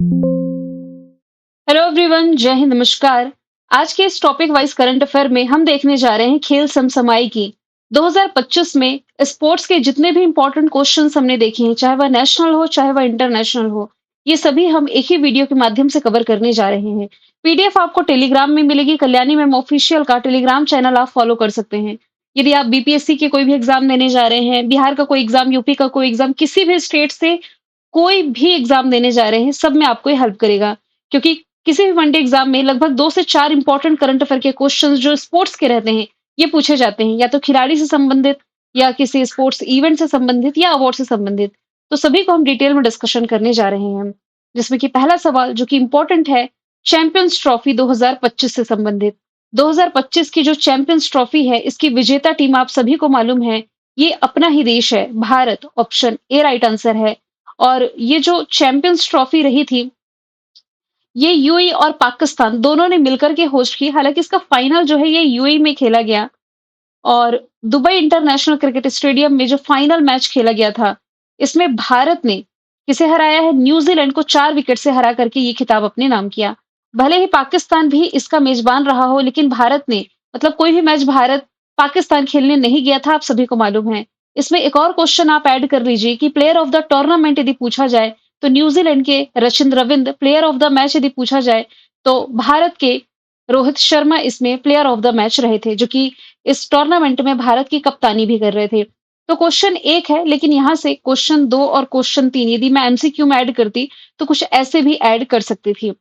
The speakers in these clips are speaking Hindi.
हेलो एवरीवन, जय हिंद, नमस्कार। आज के इस टॉपिक वाइज करंट अफेयर में हम देखने जा रहे हैं खेल समसमाई की। 2025 में स्पोर्ट्स के जितने भी इंपॉर्टेंट क्वेश्चंस हमने देखे हैं, चाहे वह नेशनल हो चाहे वह इंटरनेशनल हो, ये सभी हम एक ही वीडियो के माध्यम से कवर करने जा रहे हैं। पीडीएफ आपको टेलीग्राम में मिलेगी। कल्याणी मैम ऑफिशियल का टेलीग्राम चैनल आप फॉलो कर सकते हैं। यदि आप बीपीएससी के कोई भी एग्जाम देने जा रहे हैं, बिहार का कोई एग्जाम, यूपी का कोई एग्जाम, किसी भी स्टेट से कोई भी एग्जाम देने जा रहे हैं, सब में आपको ये हेल्प करेगा। क्योंकि किसी भी वनडे एग्जाम में लगभग 2 से 4 इंपॉर्टेंट करंट अफेयर के क्वेश्चंस जो स्पोर्ट्स के रहते हैं, ये पूछे जाते हैं, या तो खिलाड़ी से संबंधित, या किसी स्पोर्ट्स इवेंट से संबंधित, या अवार्ड से संबंधित। तो सभी को हम डिटेल में डिस्कशन करने जा रहे हैं। जिसमें कि पहला सवाल जो कि इंपॉर्टेंट है, चैंपियंस ट्रॉफी 2025 से संबंधित। 2025 की जो चैंपियंस ट्रॉफी है, इसकी विजेता टीम आप सभी को मालूम है, ये अपना ही देश है, Bharat. Option A right answer है। और ये जो चैंपियंस ट्रॉफी रही थी, ये यूएई और पाकिस्तान दोनों ने मिलकर के होस्ट की। हालांकि इसका फाइनल जो है ये यूएई में खेला गया, और दुबई इंटरनेशनल क्रिकेट स्टेडियम में जो फाइनल मैच खेला गया था, इसमें भारत ने किसे हराया है? न्यूजीलैंड को 4 विकेट से हरा करके ये खिताब अपने नाम किया। भले ही पाकिस्तान भी इसका मेजबान रहा हो, लेकिन भारत ने, मतलब कोई भी मैच भारत पाकिस्तान खेलने नहीं गया था, आप सभी को मालूम है। इसमें एक और क्वेश्चन आप ऐड कर लीजिए कि प्लेयर ऑफ द टूर्नामेंट यदि पूछा जाए, तो न्यूजीलैंड के Rachin Ravindra. Player of the match यदि पूछा जाए, तो भारत के रोहित शर्मा इसमें प्लेयर ऑफ द मैच रहे थे, जो कि इस टूर्नामेंट में भारत की कप्तानी भी कर रहे थे। तो क्वेश्चन एक है, लेकिन यहाँ से क्वेश्चन 2 और क्वेश्चन 3 यदि मैं एमसीक्यू में ऐड करती, तो कुछ ऐसे भी ऐड कर सकती थी।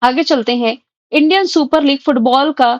आगे चलते हैं। इंडियन सुपर लीग फुटबॉल का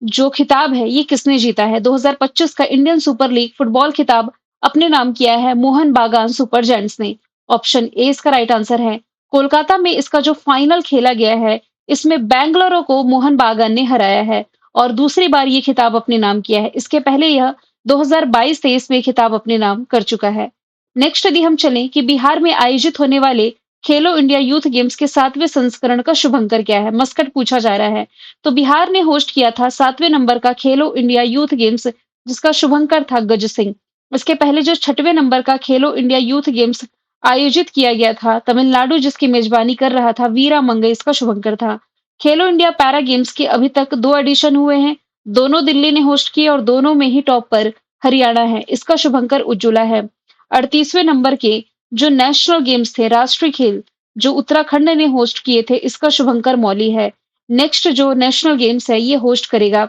जो खिताब है, ये किसने जीता है? 2025 का इंडियन सुपर लीग फुटबॉल खिताब अपने नाम किया है मोहन बागान सुपर जायंट्स ने। ऑप्शन ए इसका राइट आंसर है। कोलकाता में इसका जो फाइनल खेला गया है, इसमें बेंगलुरु को मोहन बागान ने हराया है, और दूसरी बार ये खिताब अपने नाम किया है। इसके पहले यह 2022-23 में खिताब अपने नाम कर चुका है। नेक्स्ट यदि हम चलें कि बिहार में आयोजित होने वाले खेलो इंडिया यूथ गेम्स के 7वें संस्करण का शुभंकर क्या है? मस्कट पूछा जा रहा है। तो बिहार ने होस्ट किया था 7वें नंबर का खेलो इंडिया यूथ गेम्स, जिसका शुभंकर था गज सिंह। इसके पहले जो 6वें नंबर का खेलो इंडिया यूथ गेम्स आयोजित किया गया था, तमिलनाडु जिसकी मेजबानी कर रहा था, वीरा मंगई इसका शुभंकर था। खेलो इंडिया पैरा गेम्स के अभी तक 2 एडिशन हुए हैं। दोनों दिल्ली ने होस्ट किए, और दोनों में ही टॉप पर हरियाणा है। इसका शुभंकर उज्ज्वला है। 38वें नंबर के जो नेशनल गेम्स थे, राष्ट्रीय खेल, जो उत्तराखंड ने होस्ट किए थे, इसका शुभंकर मौली है। नेक्स्ट जो नेशनल गेम्स है, ये होस्ट करेगा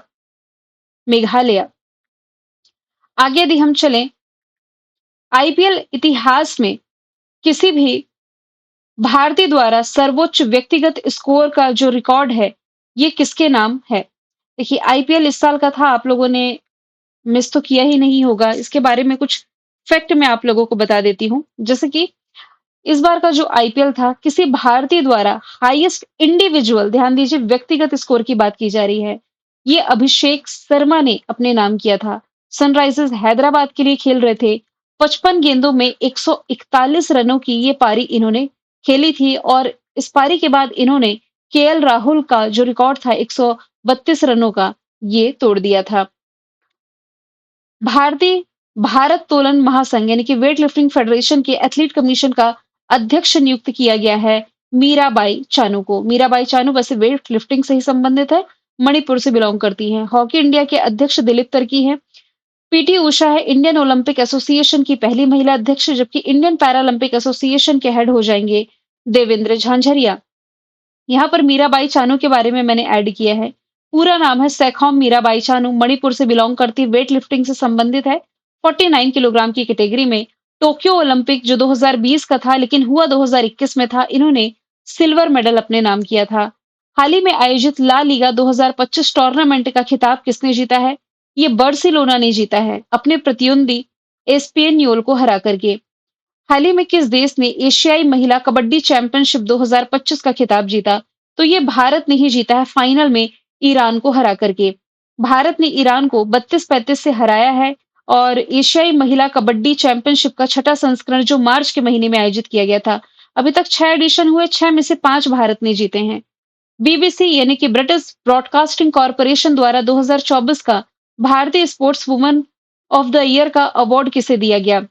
मेघालय। आगे यदि हम चलें, आईपीएल इतिहास में किसी भी भारतीय द्वारा सर्वोच्च व्यक्तिगत स्कोर का जो रिकॉर्ड है, ये किसके नाम है? देखिए, आईपीएल इस साल का था, आप लोगों ने मिस तो किया ही नहीं होगा। इसके बारे में कुछ फैक्ट मैं आप लोगों को बता देती हूँ। जैसे कि इस बार का जो आईपीएल था, किसी भारतीय द्वारा हाईएस्ट इंडिविजुअल, ध्यान दीजिए व्यक्तिगत स्कोर की बात की जा रही है, ये अभिषेक शर्मा ने अपने नाम किया था। सनराइजर्स हैदराबाद के लिए खेल रहे थे। 55 गेंदों में 141 रनों की ये पारी इन्होंने खेली थी, और इस पारी के बाद इन्होंने केएल राहुल का जो रिकॉर्ड था 132 रनों का, ये तोड़ दिया था। भारतीय भारत तोलन महासंघ यानी कि वेट लिफ्टिंग फेडरेशन के एथलीट कमीशन का अध्यक्ष नियुक्त किया गया है मीराबाई चानू को। मीराबाई चानू वैसे वेट लिफ्टिंग से ही संबंधित है, मणिपुर से बिलोंग करती हैं। हॉकी इंडिया के अध्यक्ष दिलीप तरकी हैं। पीटी उषा है इंडियन ओलंपिक एसोसिएशन की पहली महिला अध्यक्ष, जबकि इंडियन पैरालंपिक एसोसिएशन के हेड हो जाएंगे देवेंद्र झांझरिया। यहाँ पर मीराबाई चानू के बारे में मैंने ऐड किया है। पूरा नाम है सैखोम मीराबाई चानू, मणिपुर से बिलोंग करती, वेट लिफ्टिंग से संबंधित है। 49 किलोग्राम की कैटेगरी में टोक्यो ओलंपिक जो 2020 का था, लेकिन हुआ 2021 में था, इन्होंने सिल्वर मेडल अपने नाम किया था। हाल ही में आयोजित ला लीगा 2025 टूर्नामेंट का खिताब किसने जीता है? ये बार्सिलोना ने जीता है, अपने प्रतिद्वंदी एस्पेनियोल को हरा करके। हाल ही में किस देश ने एशियाई महिला कबड्डी चैंपियनशिप 2025 का खिताब जीता? तो ये भारत ने ही जीता है, फाइनल में ईरान को हरा करके। भारत ने ईरान को 32-35 से हराया है, और एशियाई महिला कबड्डी चैंपियनशिप का 6ठा संस्करण जो मार्च के महीने में आयोजित किया गया था, अभी तक 6 एडिशन हुए, 6 में से 5 भारत ने जीते हैं। बीबीसी यानी कि ब्रिटिश ब्रॉडकास्टिंग कॉर्पोरेशन द्वारा 2024 का भारतीय sports woman of the year का अवार्ड किसे दिया गया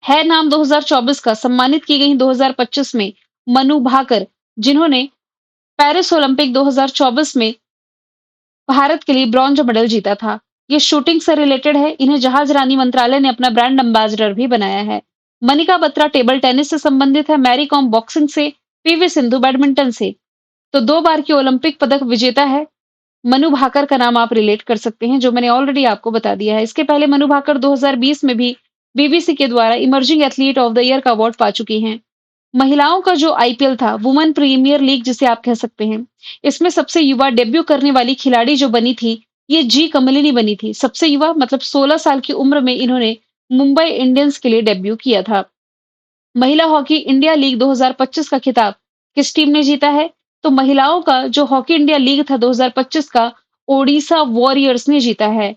है? नाम 2024 का सम्मानित की गई 2025 में मनु भाकर, जिन्होंने पेरिस ओलंपिक 2024 में भारत के लिए ब्रॉन्ज मेडल जीता था। ये शूटिंग से रिलेटेड है। इन्हें जहाज रानी मंत्रालय ने अपना ब्रांड एम्बेसडर भी बनाया है। मनिका बत्रा टेबल टेनिस से संबंधित है। मैरी कॉम बॉक्सिंग से, पीवी सिंधु बैडमिंटन से। तो 2 बार की ओलंपिक पदक विजेता है। मनु भाकर का नाम आप रिलेट कर सकते हैं, जो मैंने ऑलरेडी आपको बता दिया है। इसके पहले मनु भाकर 2020 में भी बीबीसी के द्वारा emerging athlete of the year का अवार्ड पा चुकी हैं। महिलाओं का जो आईपीएल था, वुमेन प्रीमियर लीग जिसे आप कह सकते हैं, इसमें सबसे युवा डेब्यू करने वाली खिलाड़ी जो बनी थी, ये जी कमलिनी बनी थी। सबसे युवा मतलब 16 साल की उम्र में इन्होंने मुंबई इंडियंस के लिए डेब्यू किया था। महिला हॉकी इंडिया लीग 2025 का खिताब किस टीम ने जीता है? तो महिलाओं का जो हॉकी इंडिया लीग था 2025 का, ओडिशा वॉरियर्स ने जीता है।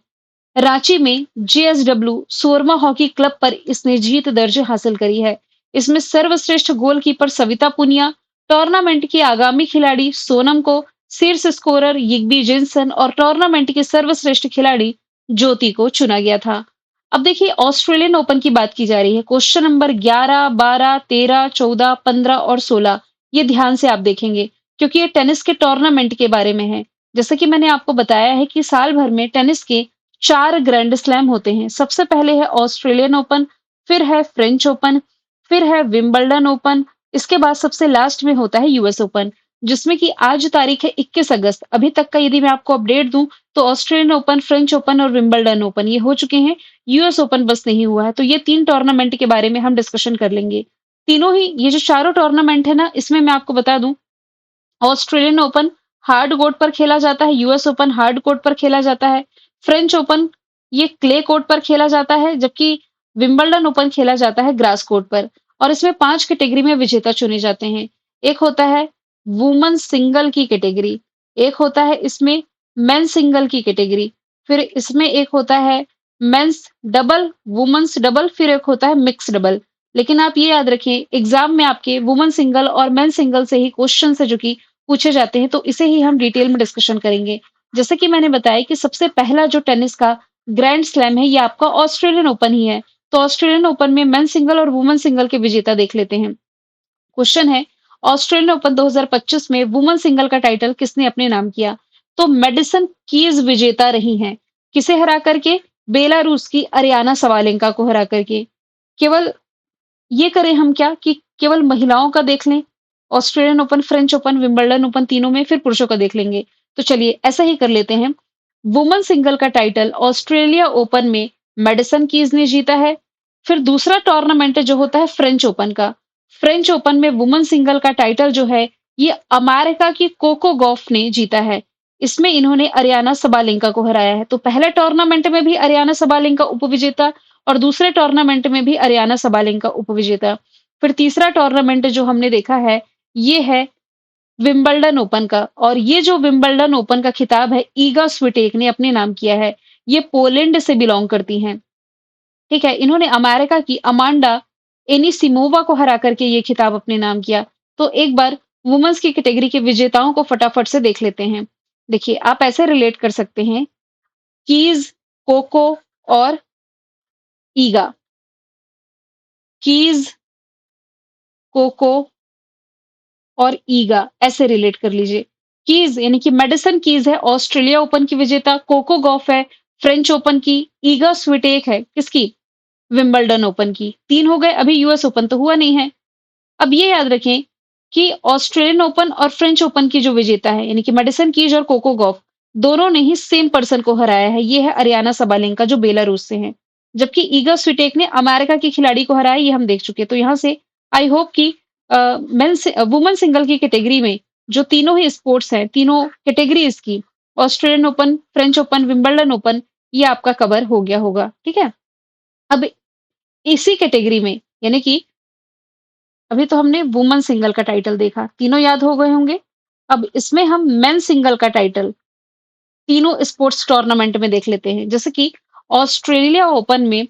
रांची में जेएसडब्ल्यू सोरमा हॉकी क्लब पर इसने जीत दर्ज हासिल करी है। इसमें सर्वश्रेष्ठ गोलकीपर सविता पुनिया, टूर्नामेंट की आगामी खिलाड़ी सोनम को, शीर्ष स्कोरर यिग्बी जेनसन और टूर्नामेंट की सर्वश्रेष्ठ खिलाड़ी ज्योति को चुना गया था। अब देखिए ऑस्ट्रेलियन ओपन की बात की जा रही है। क्वेश्चन नंबर 11, 12, 13, 14, 15 और 16 ये ध्यान से आप देखेंगे, क्योंकि ये टेनिस के टूर्नामेंट के बारे में है। जैसे कि मैंने आपको बताया है कि साल भर में टेनिस के 4 ग्रैंड स्लैम होते हैं। सबसे पहले है ऑस्ट्रेलियन ओपन, फिर है फ्रेंच ओपन, फिर है विंबलडन ओपन, इसके बाद सबसे लास्ट में होता है यूएस ओपन, जिसमें कि आज तारीख है 21 अगस्त। अभी तक का यदि मैं आपको अपडेट दूं, तो ऑस्ट्रेलियन ओपन, फ्रेंच ओपन और विंबलडन ओपन ये हो चुके हैं। यूएस ओपन बस नहीं हुआ है। तो ये 3 टूर्नामेंट के बारे में हम डिस्कशन कर लेंगे। तीनों ही ये जो चारों टूर्नामेंट है ना, इसमें मैं आपको बता दूं, ऑस्ट्रेलियन ओपन हार्ड कोर्ट पर खेला जाता है, यूएस ओपन हार्ड कोर्ट पर खेला जाता है, फ्रेंच ओपन ये क्ले कोर्ट पर खेला जाता है, जबकि विंबलडन ओपन खेला जाता है ग्रास कोर्ट पर। और इसमें 5 कैटेगरी में विजेता चुने जाते हैं। एक होता है वुमेन सिंगल की कैटेगरी, एक होता है इसमें मेन सिंगल की कैटेगरी, फिर इसमें एक होता है मेंस डबल, वुमेन्स डबल, फिर एक होता है मिक्स डबल। लेकिन आप ये याद रखें, एग्जाम में आपके वुमेन सिंगल और मेन सिंगल से ही क्वेश्चन है जो कि पूछे जाते हैं, तो इसे ही हम डिटेल में डिस्कशन करेंगे। जैसे कि मैंने बताया कि सबसे पहला जो टेनिस का ग्रैंड स्लैम है, ये आपका ऑस्ट्रेलियन ओपन ही है। तो ऑस्ट्रेलियन ओपन में मेन सिंगल और वुमेन सिंगल के विजेता देख लेते हैं। क्वेश्चन है, ऑस्ट्रेलियन ओपन 2025 में वुमेन सिंगल का टाइटल किसने अपने नाम किया? तो मेडिसन कीज विजेता रही हैं। किसे हरा करके? बेलारूस की अरियाना सवालेंका को हरा करके। केवल ये करें हम क्या कि केवल महिलाओं का देख लें, Australian open, French open, Wimbledon open तीनों में, फिर पुरुषों का देख लेंगे। तो चलिए ऐसा ही कर लेते हैं। वुमेन सिंगल का टाइटल ऑस्ट्रेलिया ओपन में मेडिसन कीज ने जीता है। फिर दूसरा टूर्नामेंट जो होता है फ्रेंच ओपन का, फ्रेंच ओपन में वुमेन सिंगल का टाइटल जो है, ये अमेरिका की कोको गॉफ ने जीता है। इसमें इन्होंने अरियाना सबालेंका को हराया है। तो पहले टूर्नामेंट में भी अरियाना सबालेंका उपविजेता और दूसरे टूर्नामेंट में भी अरियाना सबालेंका उपविजेता। फिर तीसरा टूर्नामेंट जो हमने देखा है, ये है विंबलडन ओपन का, और ये जो विंबलडन ओपन का खिताब है, ईगा स्विटेक ने अपने नाम किया है। ये पोलैंड से बिलोंग करती हैं। ठीक है, इन्होंने अमेरिका की अमांडा एनिसिमोवा को हरा करके ये खिताब अपने नाम किया। तो एक बार वुमेन्स की कैटेगरी के विजेताओं को फटाफट से देख लेते हैं। देखिए, आप ऐसे रिलेट कर सकते हैं, कीज, कोको और ईगा। कीज, कोको और ईगा ऐसे रिलेट कर लीजिए। कीज यानी कि मेडिसन कीज है ऑस्ट्रेलिया ओपन की विजेता, कोको गॉफ है फ्रेंच ओपन की, ईगा स्विटेक है किसकी? विंबलडन ओपन की। 3 हो गए, अभी यूएस ओपन तो हुआ नहीं है। अब ये याद रखें कि ऑस्ट्रेलियन ओपन और फ्रेंच ओपन की जो विजेता है, यानी कि मेडिसन कीज और कोको गॉफ, दोनों ने ही सेम पर्सन को हराया है। ये है अरियाना सबालेंका जो बेलारूस से हैं। जबकि ईगा स्विटेक ने अमेरिका की खिलाड़ी को हराया, ये हम देख चुके हैं। तो यहाँ से आई होप कि मेंस वुमेन सिंगल की कैटेगरी में जो तीनों ही स्पोर्ट्स हैं, तीनों कैटेगरीज की, Australian open, French open, Wimbledon open, ये आपका कवर हो गया होगा। ठीक है? अब इसी कैटेगरी में, यानी कि अभी तो हमने वुमेन सिंगल का टाइटल देखा, तीनों याद हो गए होंगे। अब इसमें हम मेन सिंगल का टाइटल तीनों स्पोर्ट्स टूर्नामेंट में देख लेते हैं। जैसे कि ऑस्ट्रेलिया ओपन में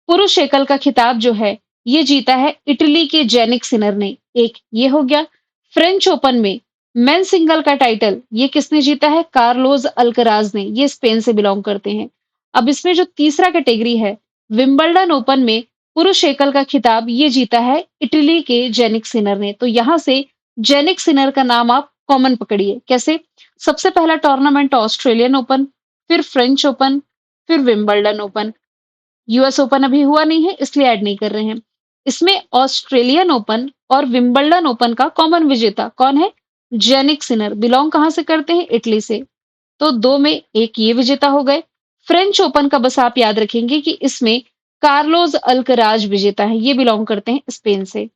पुरुष एकल का खिताब जो है, ये जीता है इटली के जेनिक सिनर ने, एक ये हो गया। फ्रेंच ओपन में मेन सिंगल का टाइटल ये किसने जीता है? कार्लोस अल्कराज ने, ये स्पेन से बिलोंग करते हैं। अब इसमें जो तीसरा कैटेगरी है, विंबलडन ओपन में पुरुष एकल का खिताब ये जीता है इटली के जेनिक सिनर ने। तो यहाँ से जेनिक सिनर का नाम आप कॉमन पकड़िए। कैसे? सबसे पहला टूर्नामेंट ऑस्ट्रेलियन ओपन, फिर फ्रेंच ओपन, फिर विंबलडन ओपन। यूएस ओपन अभी हुआ नहीं है इसलिए ऐड नहीं कर रहे हैं। इसमें ऑस्ट्रेलियन ओपन और विंबलडन ओपन का कॉमन विजेता कौन है? Jannik Sinner. बिलोंग कहाँ से करते हैं? इटली से। तो 2 में 1 ये विजेता हो गए। फ्रेंच ओपन का बस आप याद रखेंगे कि इसमें कार्लोस अल्कराज विजेता है। ये बिलोंग करते हैं स्पेन से।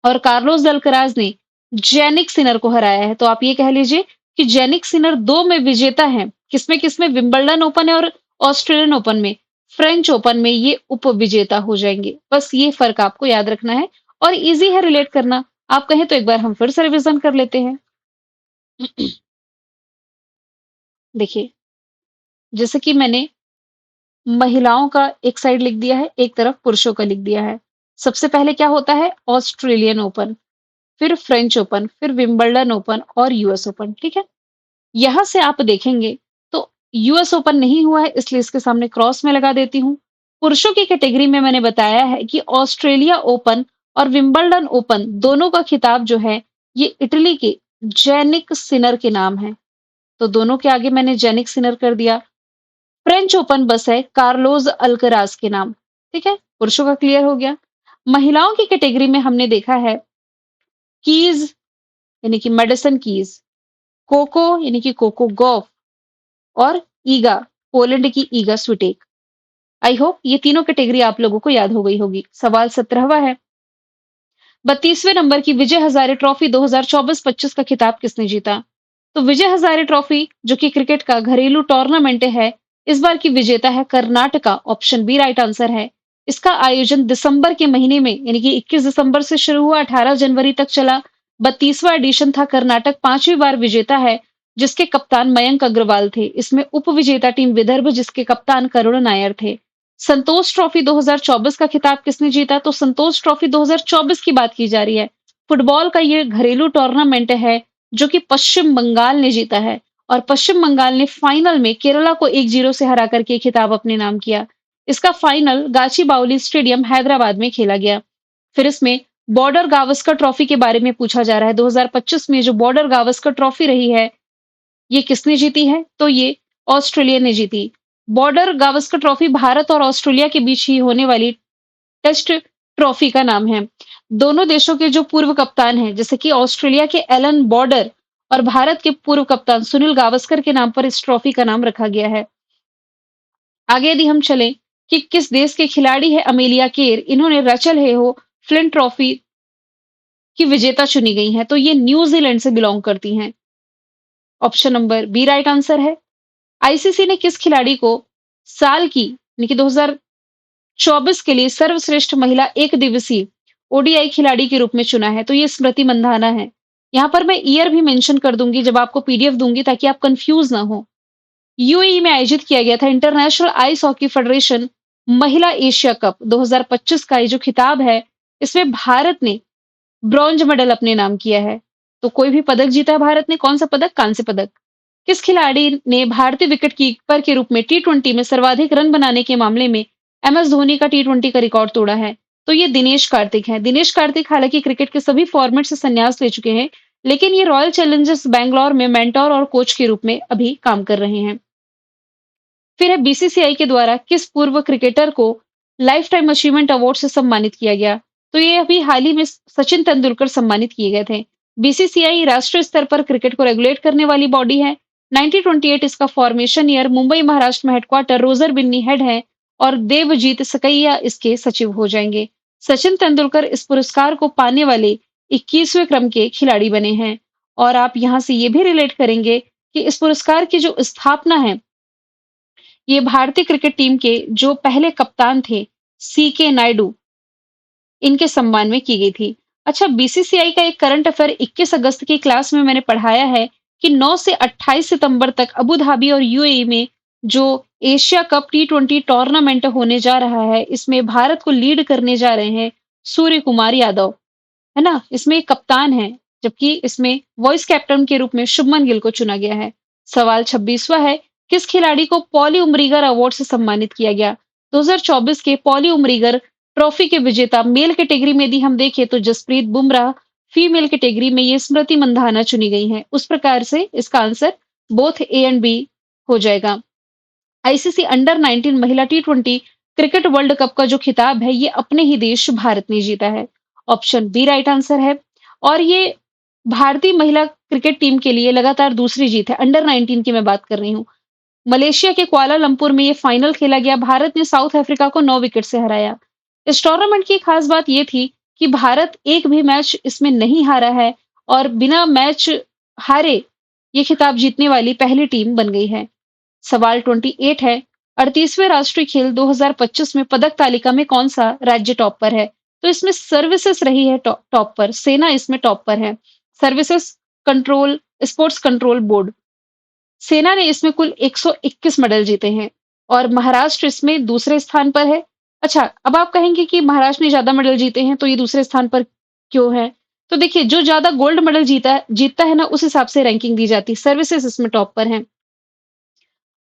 और कार्लोस अल्कराज ने जेनिक सिनर को हराया है। तो आप ये कह लीजिए कि जेनिक सिनर 2 में विजेता हैं। किसमें किसमें? विंबलडन ओपन है और ऑस्ट्रेलियन ओपन में। फ्रेंच ओपन में ये उप विजेता हो जाएंगे। बस ये फर्क आपको याद रखना है और इजी है रिलेट करना। आप कहें तो एक बार हम फिर से रिवीजन कर लेते हैं। देखिए, जैसे कि मैंने महिलाओं का एक साइड लिख दिया है, एक तरफ पुरुषों का लिख दिया है। सबसे पहले क्या होता है? ऑस्ट्रेलियन ओपन, फिर फ्रेंच ओपन, फिर विंबलडन ओपन और यूएस ओपन, ठीक है? यहाँ से आप देखेंगे तो यूएस ओपन नहीं हुआ है इसलिए इसके सामने क्रॉस में लगा देती हूँ। पुरुषों की कैटेगरी में मैंने बताया है कि ऑस्ट्रेलिया ओपन और विंबलडन ओपन दोनों का खिताब जो है ये इटली के जेनिक सिनर के नाम है। तो दोनों के आगे मैंने जेनिक सिनर कर दिया। फ्रेंच ओपन बस है कार्लोस अल्कराज के नाम। ठीक है? पुरुषों का क्लियर हो गया। महिलाओं की कैटेगरी में हमने देखा है कीज यानी कि मेडिसन कीज, कोको यानी कि कोको गॉफ और ईगा पोलैंड की ईगा स्विटेक। आई होप ये तीनों कैटेगरी आप लोगों को याद हो गई होगी। सवाल 17वां है। 32वें नंबर की विजय हजारे ट्रॉफी 2024-25 का खिताब किसने जीता? तो विजय हजारे ट्रॉफी जो कि क्रिकेट का घरेलू टूर्नामेंट है, इस बार की विजेता है Karnataka. Option B right answer है। इसका आयोजन दिसंबर के महीने में यानी कि 21 दिसंबर से शुरू हुआ, 18 जनवरी तक चला। 32वां एडिशन था। कर्नाटक 5वीं बार विजेता है जिसके कप्तान मयंक अग्रवाल थे। इसमें उप विजेता टीम विदर्भ जिसके कप्तान करुण नायर थे। संतोष ट्रॉफी 2024 का खिताब किसने जीता? तो संतोष ट्रॉफी 2024 की बात की जा रही है। फुटबॉल का ये घरेलू टूर्नामेंट है जो कि पश्चिम बंगाल ने जीता है और पश्चिम बंगाल ने फाइनल में केरला को 1-0 से हरा करके ये खिताब अपने नाम किया। इसका फाइनल गाचीबाउली स्टेडियम हैदराबाद में खेला गया। फिर इसमें बॉर्डर गावस्कर ट्रॉफी के बारे में पूछा जा रहा है। 2025 में जो बॉर्डर गावस्कर ट्रॉफी रही है ये किसने जीती है? तो ये ऑस्ट्रेलिया ने जीती। बॉर्डर गावस्कर ट्रॉफी भारत और ऑस्ट्रेलिया के बीच ही होने वाली टेस्ट ट्रॉफी का नाम है। दोनों देशों के जो पूर्व कप्तान हैं, जैसे कि ऑस्ट्रेलिया के एलन बॉर्डर और भारत के पूर्व कप्तान सुनील गावस्कर के नाम पर इस ट्रॉफी का नाम रखा गया है। आगे यदि हम चलें कि किस देश के खिलाड़ी है अमेलिया केर, इन्होंने रचल हेहो फ्लिंट ट्रॉफी की विजेता चुनी गई हैं, तो ये न्यूजीलैंड से बिलोंग करती हैं। Option number B right answer है। आईसीसी ने किस खिलाड़ी को साल की यानी कि 2024 के लिए सर्वश्रेष्ठ महिला एक दिवसीय ओडीआई खिलाड़ी के रूप में चुना है? तो ये स्मृति मंधाना है। यहाँ पर मैं ईयर भी मेंशन कर दूंगी जब आपको पीडीएफ दूंगी ताकि आप कंफ्यूज ना हो। यूएई में आयोजित किया गया था इंटरनेशनल आइस हॉकी फेडरेशन महिला एशिया कप 2025 का ये जो खिताब है इसमें भारत ने ब्रॉन्ज मेडल अपने नाम किया है। तो कोई भी पदक जीता है भारत ने। कौन सा पदक? कांस्य पदक। किस खिलाड़ी ने भारतीय विकेट कीपर के रूप में टी20 में सर्वाधिक रन बनाने के मामले में एमएस धोनी का टी20 का रिकॉर्ड तोड़ा है? तो ये दिनेश कार्तिक है। दिनेश कार्तिक हालांकि क्रिकेट के सभी फॉर्मेट से संन्यास ले चुके हैं लेकिन ये रॉयल चैलेंजर्स बैंगलोर में मेंटोर और कोच के रूप में अभी काम कर रहे हैं। फिर है बीसीसीआई के द्वारा किस पूर्व क्रिकेटर को लाइफ टाइम अचीवमेंट अवार्ड से सम्मानित किया गया? तो ये अभी हाल ही में सचिन तेंदुलकर सम्मानित किए गए थे। बीसीसीआई राष्ट्रीय स्तर पर क्रिकेट को रेगुलेट करने वाली बॉडी है। 1928 इसका फॉर्मेशन ईयर। मुंबई महाराष्ट्र में हेडक्वार्टर। रोजर बिन्नी हेड है और देवजीत सकैया इसके सचिव हो जाएंगे। सचिन तेंदुलकर इस पुरस्कार को पाने वाले 21वें क्रम के खिलाड़ी बने हैं। और आप यहां से ये भी रिलेट करेंगे कि इस पुरस्कार की जो स्थापना है ये भारतीय क्रिकेट टीम के जो पहले कप्तान थे सीके नायडू इनके सम्मान में की गई थी। अच्छा, बीसीसीआई का एक करंट अफेयर 21 अगस्त की क्लास में मैंने पढ़ाया है कि 9 से 28 सितंबर तक अबू धाबी और यूएई में जो एशिया कप टी20 टूर्नामेंट होने जा रहा है इसमें भारत को लीड करने जा रहे हैं सूर्य कुमार यादव, है ना? इसमें एक कप्तान है जबकि इसमें वॉइस कैप्टन के रूप में शुभमन गिल को चुना गया है। सवाल 26वां है। किस खिलाड़ी को पॉली उमरीगर अवार्ड से सम्मानित किया गया? 2024 के पॉली उमरीगर ट्रॉफी के विजेता मेल कैटेगरी में यदि हम देखें तो जसप्रीत बुमराह, फीमेल कैटेगरी में ये स्मृति मंधाना चुनी गई हैं। उस प्रकार से इसका answer both A and B हो जाएगा। आईसीसी अंडर 19 महिला टी20 क्रिकेट वर्ल्ड कप का जो खिताब है ये अपने ही देश भारत ने जीता है। ऑप्शन बी राइट आंसर है। और ये भारतीय महिला क्रिकेट टीम के लिए लगातार दूसरी जीत है। अंडर 19 की मैं बात कर रही हूँ। मलेशिया के कुआलालंपुर में ये फाइनल खेला गया। भारत ने साउथ अफ्रीका को 9 विकेट से हराया। इस टूर्नामेंट की खास बात ये थी कि भारत एक भी मैच इसमें नहीं हारा है और बिना मैच हारे ये खिताब जीतने वाली पहली टीम बन गई है। सवाल 28 है। 38वें राष्ट्रीय खेल 2025 में पदक तालिका में कौन सा राज्य टॉप पर है? तो इसमें सर्विसेज रही है टॉप पर। सेना इसमें टॉप पर है। Services control sports control board. सेना ने इसमें कुल 121 मेडल जीते हैं और महाराष्ट्र इसमें दूसरे स्थान पर है। अच्छा, अब आप कहेंगे कि महाराष्ट्र ने ज्यादा मेडल जीते हैं तो ये दूसरे स्थान पर क्यों है? तो देखिए, जो ज्यादा गोल्ड मेडल जीतता है ना, उस हिसाब से रैंकिंग दी जाती है। सर्विसेज इसमें टॉप पर है।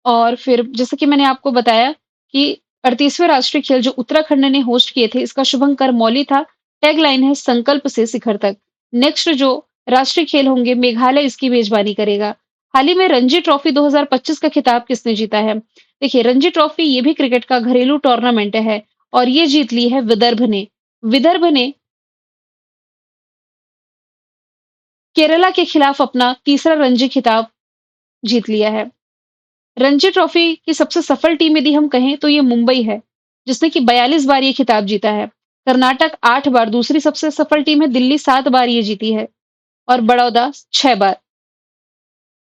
और फिर जैसे कि मैंने आपको बताया कि 38वें राष्ट्रीय खेल जो उत्तराखंड ने होस्ट किए थे, इसका शुभंकर मौली था। टैगलाइन है संकल्प से शिखर तक। नेक्स्ट जो राष्ट्रीय खेल होंगे, मेघालय इसकी मेजबानी करेगा। हाल ही में रणजी ट्रॉफी 2025 का खिताब किसने जीता है? देखिए, रणजी ट्रॉफी ये भी क्रिकेट का घरेलू टूर्नामेंट है और ये जीत ली है विदर्भ ने। विदर्भ ने केरला के खिलाफ अपना तीसरा रणजी खिताब जीत लिया है। रणजी ट्रॉफी की सबसे सफल टीम यदि हम कहें तो ये मुंबई है, जिसने कि 42 बार ये खिताब जीता है। कर्नाटक 8 बार दूसरी सबसे सफल टीम है। दिल्ली 7 बार ये जीती है और बड़ौदा 6 बार।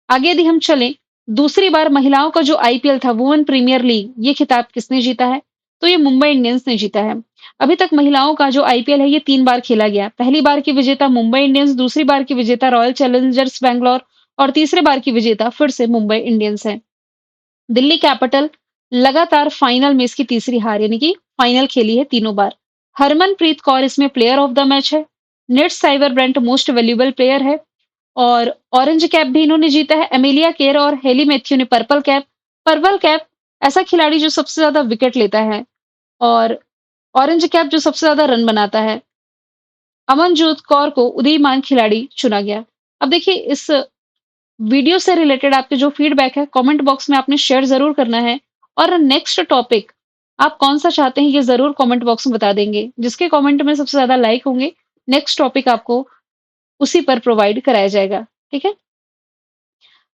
आगे यदि हम चलें, दूसरी बार महिलाओं का जो आईपीएल था, वुमेन प्रीमियर लीग, ये खिताब किसने जीता है? तो ये मुंबई इंडियंस ने जीता है। अभी तक महिलाओं का जो आईपीएल है ये 3 बार खेला गया। पहली बार की विजेता मुंबई इंडियंस, दूसरी बार की विजेता रॉयल चैलेंजर्स बैंगलोर और तीसरे बार की विजेता फिर से मुंबई इंडियंस है। दिल्ली कैपिटल लगातार फाइनल में इसकी तीसरी हार, यानी कि फाइनल खेली है तीनों बार। हरमनप्रीत कौर इसमें प्लेयर ऑफ द मैच है। Net cyber Brent most valuable player है और ऑरेंज कैप भी इन्होंने जीता है। एमिलिया केर और हेली मैथ्यू ने पर्पल कैप। पर्पल कैप ऐसा खिलाड़ी जो सबसे ज्यादा विकेट लेता है और ऑरेंज कैप जो सबसे ज्यादा रन बनाता है। अमनजोत कौर को उदीयमान खिलाड़ी चुना गया। अब देखिए, इस वीडियो से रिलेटेड आपके जो फीडबैक है कमेंट बॉक्स में आपने शेयर जरूर करना है और नेक्स्ट टॉपिक आप कौन सा चाहते हैं ये जरूर कमेंट बॉक्स में बता देंगे। जिसके कमेंट में सबसे ज्यादा लाइक होंगे, नेक्स्ट टॉपिक आपको उसी पर प्रोवाइड कराया जाएगा। ठीक है।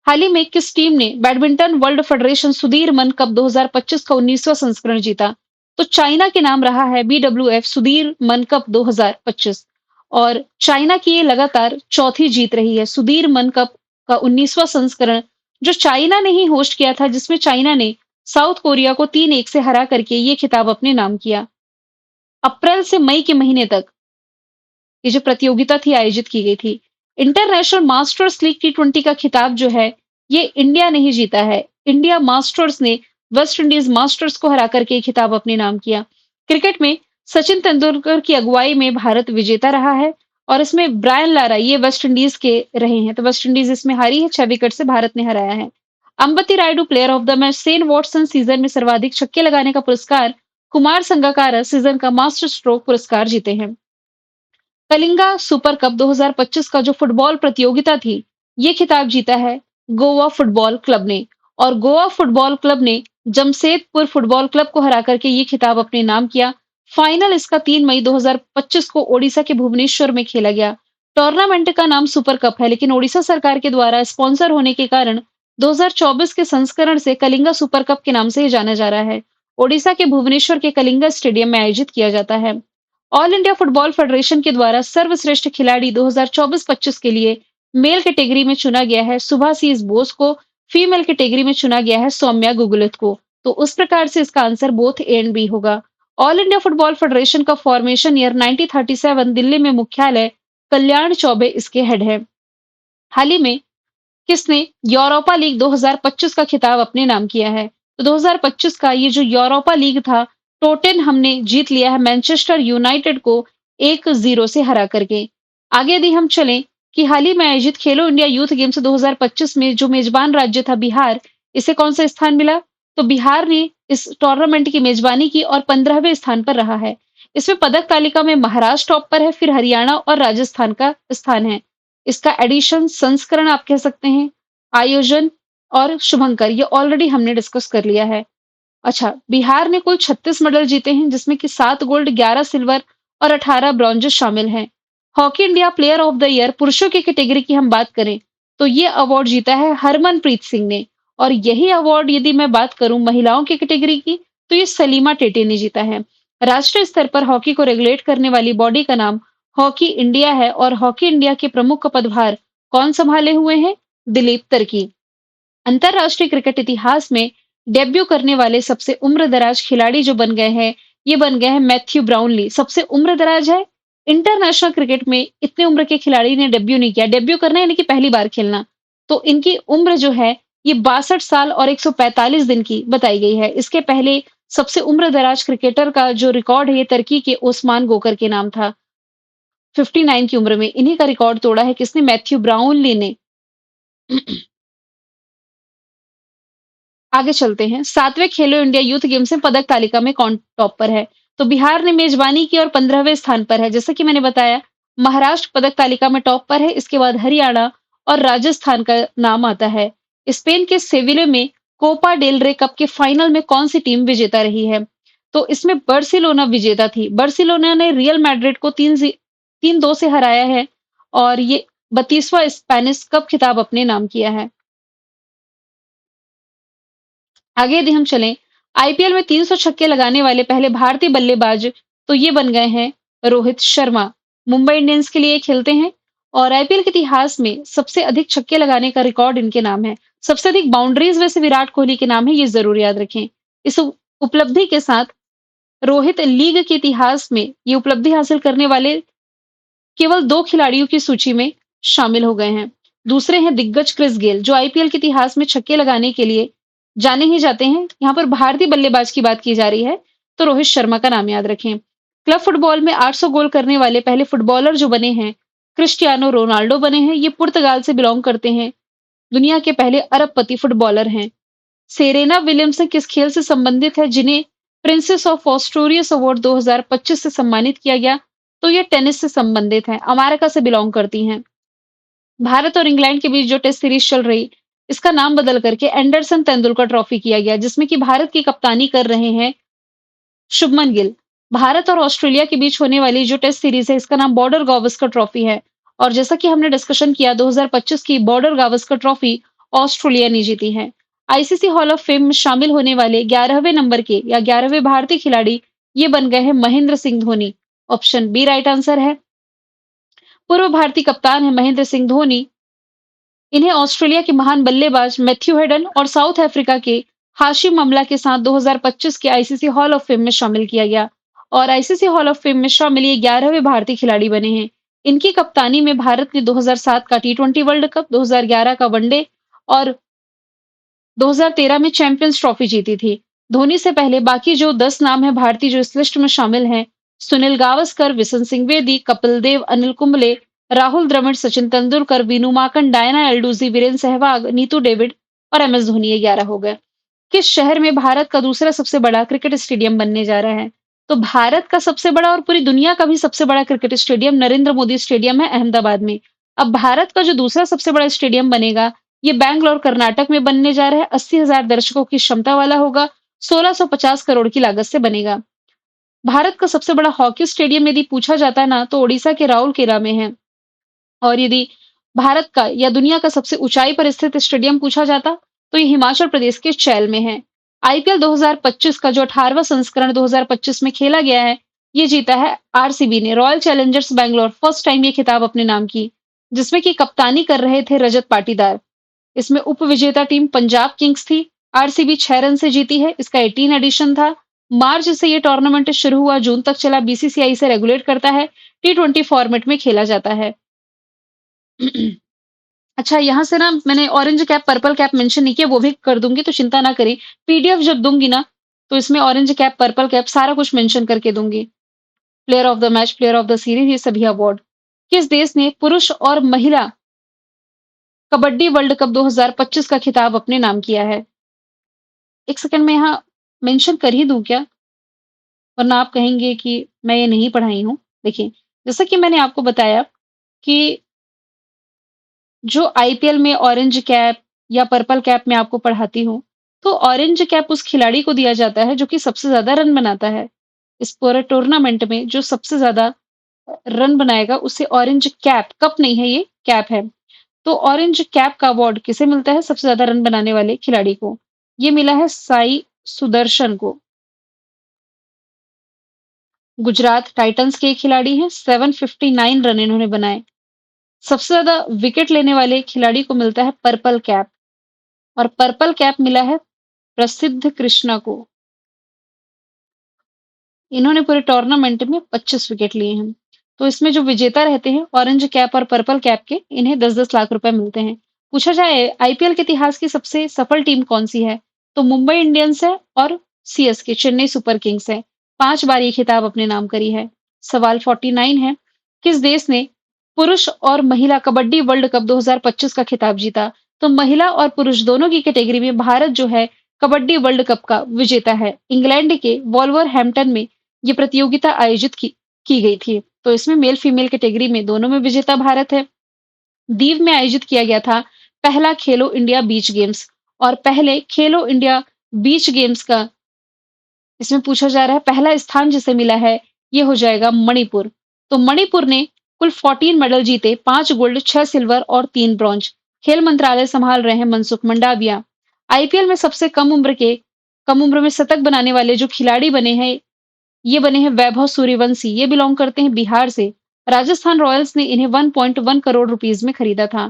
हाल ही में किस टीम ने बैडमिंटन वर्ल्ड फेडरेशन सुधीर मन कप 2025 का 19वां संस्करण जीता? तो चाइना के नाम रहा है BWF सुधीर मन कप 2025 और चाइना की ये लगातार चौथी जीत रही है। सुधीर मन कप का 19वां संस्करण जो चाइना ने ही होस्ट किया था, जिसमें चाइना ने साउथ कोरिया को 3-1 से हरा करके ये खिताब अपने नाम किया। अप्रैल से मई के महीने तक ये जो प्रतियोगिता थी आयोजित की गई थी। इंटरनेशनल मास्टर्स लीग T20 का खिताब जो है ये इंडिया ने ही जीता है। इंडिया मास्टर्स ने वेस्ट इंडीज मास्टर्स को हरा करके ये खिताब अपने नाम किया। क्रिकेट में सचिन तेंदुलकर की अगुवाई में भारत विजेता रहा है और इसमें ब्रायन लारा ये वेस्ट इंडीज के रहे हैं। तो वेस्ट इंडीज इसमें हारी है, 6 विकेट से भारत ने हराया है। Ambati Rayudu player of the match. Sen Watson season में सर्वाधिक छक्के लगाने का पुरस्कार। कुमार संगकारा सीजन का मास्टर स्ट्रोक पुरस्कार जीते हैं। कलिंगा सुपर कप 2025 का जो फुटबॉल प्रतियोगिता थी, ये खिताब जीता है गोवा फुटबॉल क्लब ने और गोवा फुटबॉल क्लब ने जमशेदपुर फुटबॉल क्लब को हरा करके ये खिताब अपने नाम किया। फाइनल इसका 3 मई 2025 को ओडिशा के भुवनेश्वर में खेला गया। टूर्नामेंट का नाम सुपर कप है, लेकिन ओडिशा सरकार के द्वारा स्पॉन्सर होने के कारण 2024 के संस्करण से कलिंगा सुपर कप के नाम से ही जाना जा रहा है। ओडिशा के भुवनेश्वर के कलिंगा स्टेडियम में आयोजित किया जाता है। ऑल इंडिया फुटबॉल फेडरेशन के द्वारा सर्वश्रेष्ठ खिलाड़ी 2024-25 के लिए मेल कैटेगरी में चुना गया है सुभाषीष बोस को। फीमेल कैटेगरी में चुना गया है सौम्या गुगुलित को। तो उस प्रकार से इसका answer both A and B होगा। ऑल इंडिया फुटबॉल फेडरेशन का फॉर्मेशन ईयर 1937, दिल्ली में मुख्यालय, कल्याण चौबे इसके हेड है। हाल ही में किसने यूरोपा लीग 2025 का खिताब अपने नाम किया है? तो 2025 का ये जो यूरोपा लीग था, टोटेनहम ने जीत लिया है मैनचेस्टर यूनाइटेड को 1-0 से हरा करके। आगे यदि हम चलें कि हाल ही में आयोजित खेलो इंडिया यूथ गेम्स 2025 में जो मेजबान राज्य था बिहार, इसे कौन सा स्थान मिला? तो बिहार ने इस टूर्नामेंट की मेजबानी की और 15वें स्थान पर रहा है। इसमें पदक तालिका में महाराष्ट्र टॉप पर है, फिर हरियाणा और राजस्थान का स्थान है। इसका एडिशन, संस्करण आप कह सकते हैं, आयोजन और शुभंकर ये ऑलरेडी हमने डिस्कस कर लिया है। अच्छा, बिहार ने कुल 36 मेडल जीते हैं, जिसमें कि 7 गोल्ड, 11 सिल्वर और 18 ब्रॉन्ज शामिल हैं। Hockey India player of the year पुरुषों की कैटेगरी की हम बात करें, तो ये अवार्ड जीता है हरमनप्रीत सिंह ने। और यही अवार्ड यदि मैं बात करूं महिलाओं की कैटेगरी की, तो ये सलीमा टेटे ने जीता है। राष्ट्रीय स्तर पर हॉकी को रेगुलेट करने वाली बॉडी का नाम हॉकी इंडिया है और हॉकी इंडिया के प्रमुख का पदभार कौन संभाले हुए हैं? दिलीप तर्की। अंतरराष्ट्रीय क्रिकेट इतिहास में डेब्यू करने वाले सबसे उम्रदराज खिलाड़ी जो बन गए हैं, ये बन गए हैं मैथ्यू ब्राउनली। सबसे उम्रदराज है। इंटरनेशनल क्रिकेट में इतने उम्र के खिलाड़ी ने डेब्यू नहीं किया। डेब्यू करना यानी कि पहली बार खेलना। तो इनकी उम्र जो है, ये 62 साल और 145 दिन की बताई गई है। इसके पहले सबसे उम्रदराज क्रिकेटर का जो रिकॉर्ड है, ये तुर्की के ओस्मान गोकर के नाम था। 59 की उम्र में इन्हीं का रिकॉर्ड तोड़ा है किसने? मैथ्यू ब्राउनली ने। आगे चलते हैं। 7वें खेलो इंडिया यूथ गेम्स में पदक तालिका में कौन टॉप पर है? तो बिहार ने मेजबानी की और 15वें स्थान पर है। जैसा कि मैंने बताया, महाराष्ट्र पदक तालिका में टॉप पर है, इसके बाद हरियाणा और राजस्थान का नाम आता है। स्पेन के सेविले में कोपा डेल रे कप के फाइनल में कौन सी टीम विजेता रही है? तो इसमें बार्सिलोना विजेता थी। बार्सिलोना ने रियल मैड्रिड को 3-2 से हराया है और ये 32वां स्पेनिश कप खिताब अपने नाम किया है। आगे यदि हम चलें, आईपीएल में 300 छक्के लगाने वाले पहले भारतीय बल्लेबाज तो ये बन गए हैं रोहित शर्मा। मुंबई इंडियंस के लिए खेलते हैं और आईपीएल के इतिहास में सबसे अधिक छक्के लगाने का रिकॉर्ड इनके नाम है। सबसे अधिक बाउंड्रीज वैसे विराट कोहली के नाम है, ये जरूर याद रखें। इस उपलब्धि के साथ रोहित लीग के इतिहास में ये उपलब्धि हासिल करने वाले केवल 2 खिलाड़ियों की सूची में शामिल हो गए हैं। दूसरे हैं दिग्गज क्रिस गेल, जो आईपीएल के इतिहास में छक्के लगाने के लिए जाने ही जाते हैं। यहाँ पर भारतीय बल्लेबाज की बात की जा रही है, तो रोहित शर्मा का नाम याद रखें। क्लब फुटबॉल में 800 गोल करने वाले पहले फुटबॉलर जो बने हैं, क्रिस्टियानो रोनाल्डो बने हैं। ये पुर्तगाल से बिलोंग करते हैं। दुनिया के पहले अरबपति फुटबॉलर हैं। सेरेना विलियम्सन किस खेल से संबंधित है, जिन्हें प्रिंसेस ऑफ ऑस्ट्रोरियस अवार्ड 2025 से सम्मानित किया गया? तो ये टेनिस से संबंधित हैं, अमेरिका से बिलोंग करती हैं। भारत और इंग्लैंड के बीच जो टेस्ट सीरीज चल रही, इसका नाम बदल करके एंडरसन तेंदुलकर ट्रॉफी किया गया, जिसमें कि भारत की कप्तानी कर रहे हैं शुभमन गिल। भारत और ऑस्ट्रेलिया के बीच होने वाली जो टेस्ट सीरीज है, इसका नाम बॉर्डर गावस्कर ट्रॉफी है। और जैसा कि हमने डिस्कशन किया, 2025 की बॉर्डर गावस्कर ट्रॉफी ऑस्ट्रेलिया ने जीती है। आईसीसी हॉल ऑफ फेम में शामिल होने वाले 11वें नंबर के या 11वें भारतीय खिलाड़ी ये बन गए हैं Mahendra Singh Dhoni. Option B right answer है। पूर्व भारतीय कप्तान है महेंद्र सिंह धोनी। इन्हें ऑस्ट्रेलिया के महान बल्लेबाज मैथ्यू हेडन और साउथ अफ्रीका के हाशिम अमला के साथ 2025 के आईसीसी हॉल ऑफ फेम में शामिल किया गया और आईसीसी हॉल ऑफ फेम में शामिल ये 11वें भारतीय खिलाड़ी बने हैं। इनकी कप्तानी में भारत ने 2007 का टी20 वर्ल्ड कप, 2011 का वनडे और 2013 में चैंपियंस ट्रॉफी जीती थी। धोनी से पहले बाकी जो 10 नाम है भारतीय जो इस लिस्ट में शामिल हैं, सुनील गावस्कर, विशन सिंह बेदी, कपिल देव, अनिल कुंबले, राहुल द्रविड़, सचिन तेंदुलकर, वीनू माकन, डायना एल्डूसी, वीरेंद्र सहवाग, नीतू डेविड और एमएस धोनी, ये 11 हो गए। किस शहर में भारत का दूसरा सबसे बड़ा क्रिकेट स्टेडियम बनने जा रहा है? तो भारत का सबसे बड़ा और पूरी दुनिया का भी सबसे बड़ा cricket stadium Narendra Modi stadium है अहमदाबाद में। अब भारत का जो दूसरा सबसे बड़ा स्टेडियम बनेगा, ये बैंगलोर कर्नाटक में बनने जा रहा है। 80,000 दर्शकों की क्षमता वाला होगा। 1650 करोड़ की लागत से बनेगा। भारत का सबसे बड़ा हॉकी स्टेडियम यदि पूछा जाता है ना, तो ओडिशा के राउरकेला में है। और यदि भारत का या दुनिया का सबसे ऊंचाई पर स्थित स्टेडियम पूछा जाता, तो ये हिमाचल प्रदेश के चैल में है। आईपीएल 2025 का जो 18वां संस्करण 2025 में खेला गया है, ये जीता है आरसीबी ने, royal Challengers Bangalore. First time ये खिताब अपने नाम की, जिसमें कि कप्तानी कर रहे थे रजत पाटीदार। इसमें उप विजेता टीम पंजाब किंग्स थी। आरसीबी 6 रन से जीती है। इसका 18 एडिशन था। मार्च से ये टूर्नामेंट शुरू हुआ, जून तक चला। बीसीसीआई से रेगुलेट करता है। टी20 फॉर्मेट में खेला जाता है। अच्छा, यहाँ से ना मैंने orange cap, purple cap mention नहीं किया, वो भी कर दूंगी, तो चिंता ना करें। पीडीएफ जब दूंगी ना, तो इसमें ऑरेंज कैप, पर्पल कैप सारा कुछ मेंशन करके दूंगी। Player of the match, player of the series, ये सभी अवार्ड। किस देश ने पुरुष और महिला कबड्डी वर्ल्ड कप 2025 का खिताब अपने नाम किया है? एक सेकंड में यहाँ मेंशन कर ही दूं क्या? वरना आप कहेंगे कि मैं ये नहीं पढ़ाई हूँ। देखिए, जैसा कि मैंने आपको बताया कि जो आईपीएल में ऑरेंज कैप या पर्पल कैप मैं आपको पढ़ाती हूँ, तो ऑरेंज कैप उस खिलाड़ी को दिया जाता है जो कि सबसे ज़्यादा रन बनाता है। इस पूरे टूर्नामेंट में जो सबसे ज़्यादा रन बनाएगा उसे ऑरेंज कैप, कप नहीं है ये, कैप है। तो ऑरेंज कैप का अवार्ड किसे मिलता है? सबसे ज़्यादा रन बनाने वाले खिलाड़ी को। ये मिला है साई सुदर्शन को। गुजरात टाइटंस के खिलाड़ी हैं, 759 रन इन्होंने बनाए। सबसे ज़्यादा विकेट लेने वाले खिलाड़ी को मिलता है पर्पल कैप और पर्पल कैप मिला है प्रसिद्ध कृष्णा को। इन्होंने पूरे टूर्नामेंट में 25 विकेट लिए हैं। तो इसमें जो विजेता रहते हैं ऑरेंज कैप और पर्पल कैप के, इन्हें 10-10 लाख रुपए मिलते हैं। पूछा जाए आईपीएल के इतिहास की सबसे सफल टीम कौन-सी है? तो मुंबई इंडियंस है और सीएसके चेन्नई सुपर किंग्स है। 5 बार ये खिताब अपने नाम करी है। सवाल 49 है, किस देश ने पुरुष और महिला कबड्डी वर्ल्ड कप 2025 का खिताब जीता? तो महिला और पुरुष दोनों की कैटेगरी में भारत जो है कबड्डी वर्ल्ड कप का विजेता है। इंग्लैंड के वॉल्वरहैम्पटन में ये प्रतियोगिता आयोजित की गई थी। तो इसमें मेल फीमेल कैटेगरी में दोनों में विजेता भारत है। दीव में आयोजित किया गया था पहला खेलो इंडिया बीच गेम्स और पहले खेलो इंडिया बीच गेम्स का इसमें पूछा जा रहा है पहला स्थान जिसे मिला है ये हो जाएगा मणिपुर। तो मणिपुर ने कुल 14 मेडल जीते, 5 गोल्ड, 6 सिल्वर और 3 ब्रॉन्ज। खेल मंत्रालय संभाल रहे हैं मनसुख मंडाविया। आईपीएल में सबसे कम उम्र में शतक बनाने वाले जो खिलाड़ी बने हैं ये बने हैं वैभव सूर्यवंशी। ये बिलोंग करते हैं बिहार से। राजस्थान रॉयल्स ने इन्हें 1.1 करोड़ रुपीस में खरीदा था।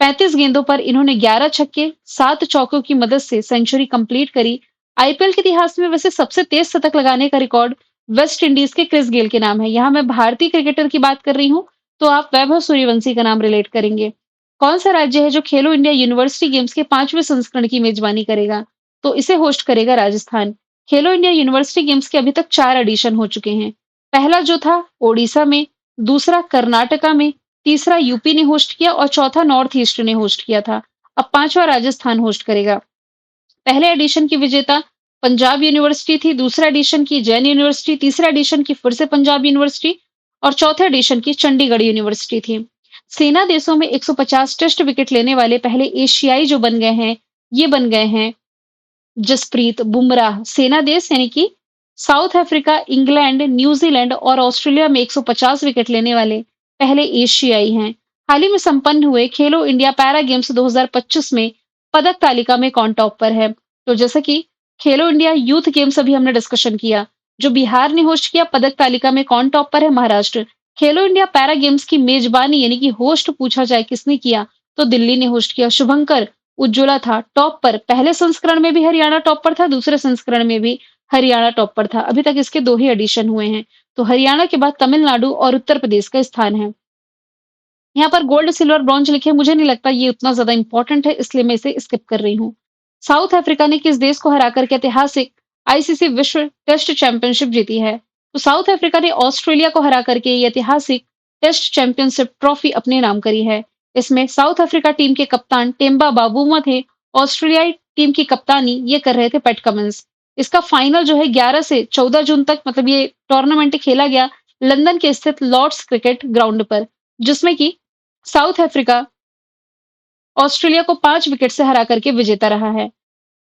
35 गेंदों पर इन्होंने 11 छक्के, 7 चौकों की मदद से सेंचुरी कंप्लीट करी। आईपीएल के इतिहास में वैसे सबसे तेज शतक लगाने का रिकॉर्ड वेस्ट इंडीज के क्रिस गेल के नाम है। यहाँ मैं भारतीय क्रिकेटर की बात कर रही हूँ, तो आप वैभव सूर्यवंशी का नाम रिलेट करेंगे। कौन सा राज्य है जो खेलो इंडिया यूनिवर्सिटी गेम्स के 5वें संस्करण की मेजबानी करेगा? तो इसे होस्ट करेगा राजस्थान। खेलो इंडिया यूनिवर्सिटी गेम्स के अभी तक 4 एडिशन हो चुके हैं। पहला जो था ओडिशा में, दूसरा कर्नाटका में, तीसरा यूपी ने होस्ट किया और चौथा नॉर्थ ईस्ट ने होस्ट किया था। अब 5वां राजस्थान होस्ट करेगा। पहले एडिशन की विजेता पंजाब यूनिवर्सिटी थी, दूसरा एडिशन की जैन यूनिवर्सिटी, तीसरा एडिशन की फिर से पंजाब यूनिवर्सिटी और चौथे एडिशन की चंडीगढ़ यूनिवर्सिटी थी। सेना देशों में 150 टेस्ट विकेट लेने वाले पहले एशियाई जो बन गए हैं, ये बन गए हैं जसप्रीत बुमराह। सेना देश यानी कि साउथ अफ्रीका, इंग्लैंड, न्यूजीलैंड और ऑस्ट्रेलिया में 150 विकेट लेने वाले पहले एशियाई हैं। हाल ही में संपन्न हुए खेलो इंडिया पैरा गेम्स 2025 में पदक तालिका में कौन टॉप पर है? तो जैसा कि खेलो इंडिया यूथ गेम्स अभी हमने डिस्कशन किया, जो बिहार ने होस्ट किया, पदक तालिका में कौन टॉप पर है? महाराष्ट्र। खेलो इंडिया पैरा गेम्स की मेजबानी यानी कि होस्ट पूछा जाए किसने किया, तो दिल्ली ने होस्ट किया। शुभंकर उज्ज्वला था टॉप पर। पहले संस्करण में भी हरियाणा टॉप पर था, दूसरे संस्करण में भी हरियाणा टॉप पर था। अभी तक इसके 2 ही एडिशन हुए हैं। तो हरियाणा के बाद तमिलनाडु और उत्तर प्रदेश का स्थान है। यहाँ पर गोल्ड, सिल्वर, ब्रॉन्ज लिखे हैं, मुझे नहीं लगता ये उतना ज़्यादा इम्पोर्टेंट है, इसलिए मैं इसे स्किप कर रही हूँ। साउथ अफ्रीका ने किस देश को हराकर के ऐतिहासिक आईसीसी विश्व टेस्ट चैंपियनशिप जीती है? तो साउथ अफ्रीका ने ऑस्ट्रेलिया को हरा करके ये ऐतिहासिक टेस्ट चैंपियनशिप ट्रॉफी अपने नाम करी है। इसमें साउथ अफ्रीका टीम के कप्तान टेम्बा बाबूमा थे। ऑस्ट्रेलियाई टीम की कप्तानी ये कर रहे थे पैट कमिंस। इसका फाइनल जो है 11 से 14 जून तक मतलब ये टूर्नामेंट खेला गया लंदन के स्थित लॉर्ड्स क्रिकेट ग्राउंड पर, जिसमें कि साउथ अफ्रीका ऑस्ट्रेलिया को 5 विकेट से हरा करके विजेता रहा है।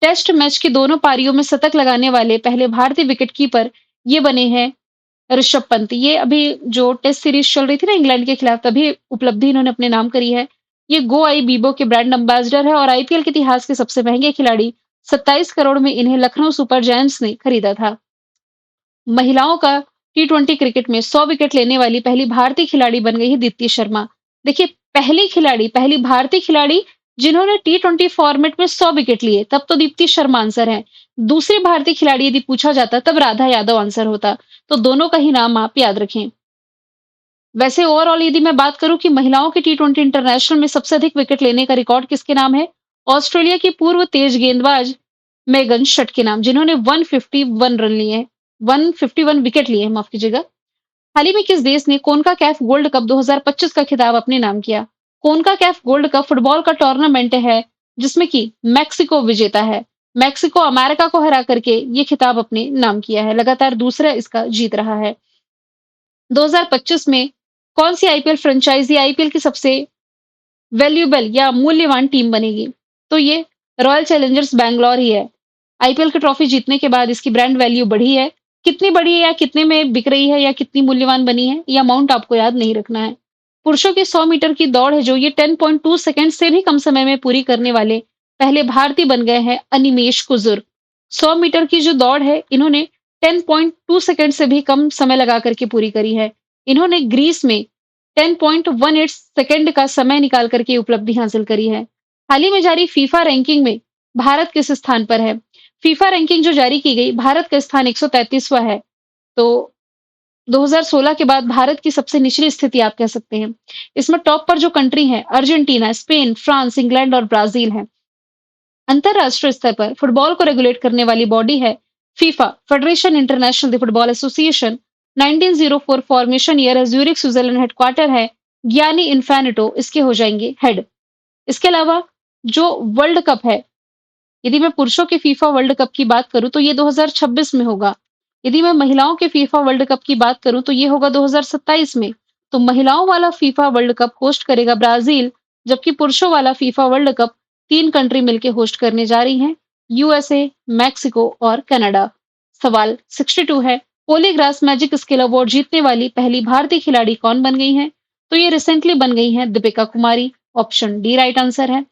टेस्ट मैच की दोनों पारियों में शतक लगाने वाले पहले भारतीय विकेटकीपर ये बने हैं ऋषभ पंत। ये अभी जो टेस्ट सीरीज चल रही थी ना इंग्लैंड के खिलाफ, तभी उपलब्धि इन्होंने अपने नाम करी है। ये गो आई बीबो के ब्रांड एम्बेसडर है और आईपीएल के इतिहास के सबसे महंगे खिलाड़ी। 27 करोड़ में इन्हें लखनऊ सुपर जायंट्स ने खरीदा था। महिलाओं का टी20 क्रिकेट में 100 विकेट लेने वाली पहली भारतीय खिलाड़ी बन गई है दीप्ति शर्मा। देखिए, पहली भारतीय खिलाड़ी जिन्होंने टी20 फॉर्मेट में 100 विकेट लिए, तब तो दीप्ति शर्मा आंसर है। दूसरी भारतीय खिलाड़ी यदि पूछा जाता तब राधा यादव आंसर होता। तो दोनों का ही नाम आप याद रखें। वैसे ओवरऑल यदि मैं बात करूं कि महिलाओं के टी20 इंटरनेशनल में सबसे अधिक विकेट लेने का रिकॉर्ड किसके नाम है? ऑस्ट्रेलिया की पूर्व तेज गेंदबाज मेगन शट के नाम, जिन्होंने 151 रन लिए हैं, 151 विकेट लिए हैं, माफ कीजिएगा। हाल ही में किस देश ने कोनकाकैफ गोल्ड कप 2025 का खिताब अपने नाम किया? कोनकाकैफ गोल्ड कप फुटबॉल का टूर्नामेंट है जिसमें कि मैक्सिको विजेता है। मेक्सिको अमेरिका को हरा करके ये खिताब अपने नाम किया है। लगातार दूसरा इसका जीत रहा है। 2025 में कौन सी आईपीएल फ्रेंचाइजी आईपीएल की सबसे वैल्यूएबल या मूल्यवान टीम बनेगी? तो ये रॉयल चैलेंजर्स बैंगलोर ही है। आईपीएल की ट्रॉफी जीतने के बाद इसकी ब्रांड वैल्यू बढ़ी है। कितनी बढ़ी है या कितने में बिक रही है या कितनी मूल्यवान बनी है, ये अमाउंट आपको याद नहीं रखना है। पुरुषों की 100 मीटर की दौड़ है जो ये 10.2 सेकंड से भी कम समय में पूरी करने वाले पहले भारतीय बन गए हैं अनिमेश कुजूर। 100 मीटर की जो दौड़ है इन्होंने 10.2 सेकंड से भी कम समय लगा करके पूरी करी है। इन्होंने ग्रीस में 10.18 सेकंड का समय निकाल करके ये उपलब्धि हासिल करी है। हाल ही में जारी फीफा रैंकिंग में भारत किस स्थान पर है? फीफा रैंकिंग जो जारी की गई, भारत का स्थान 133वां है। तो 2016 के बाद भारत की सबसे निचली स्थिति आप कह सकते हैं। इसमें टॉप पर जो कंट्री है अर्जेंटीना, स्पेन, फ्रांस, इंग्लैंड और ब्राजील है। अंतरराष्ट्रीय स्तर पर फुटबॉल को रेगुलेट करने वाली बॉडी है FIFA, federation international the football association. 1904 formation year है, ज्यूरिख स्विट्जरलैंड हेडक्वार्टर है। गियानी इन्फैनिटो इसके हो जाएंगे हेड। इसके अलावा जो वर्ल्ड कप है, यदि मैं पुरुषों के फीफा वर्ल्ड कप की बात करूं तो ये 2026 में होगा। यदि मैं महिलाओं के फीफा वर्ल्ड कप की बात करूं तो ये होगा 2027 में। तो महिलाओं वाला फीफा वर्ल्ड कप होस्ट करेगा ब्राजील, जबकि पुरुषों वाला फीफा वर्ल्ड कप 3 कंट्री मिलकर होस्ट करने जा रही हैं, यूएसए, मैक्सिको और कनाडा। सवाल 62 है, पोलीग्रास मैजिक स्किल अवार्ड जीतने वाली पहली भारतीय खिलाड़ी कौन बन गई हैं? तो ये रिसेंटली बन गई हैं Deepika Kumari. Option D right answer है।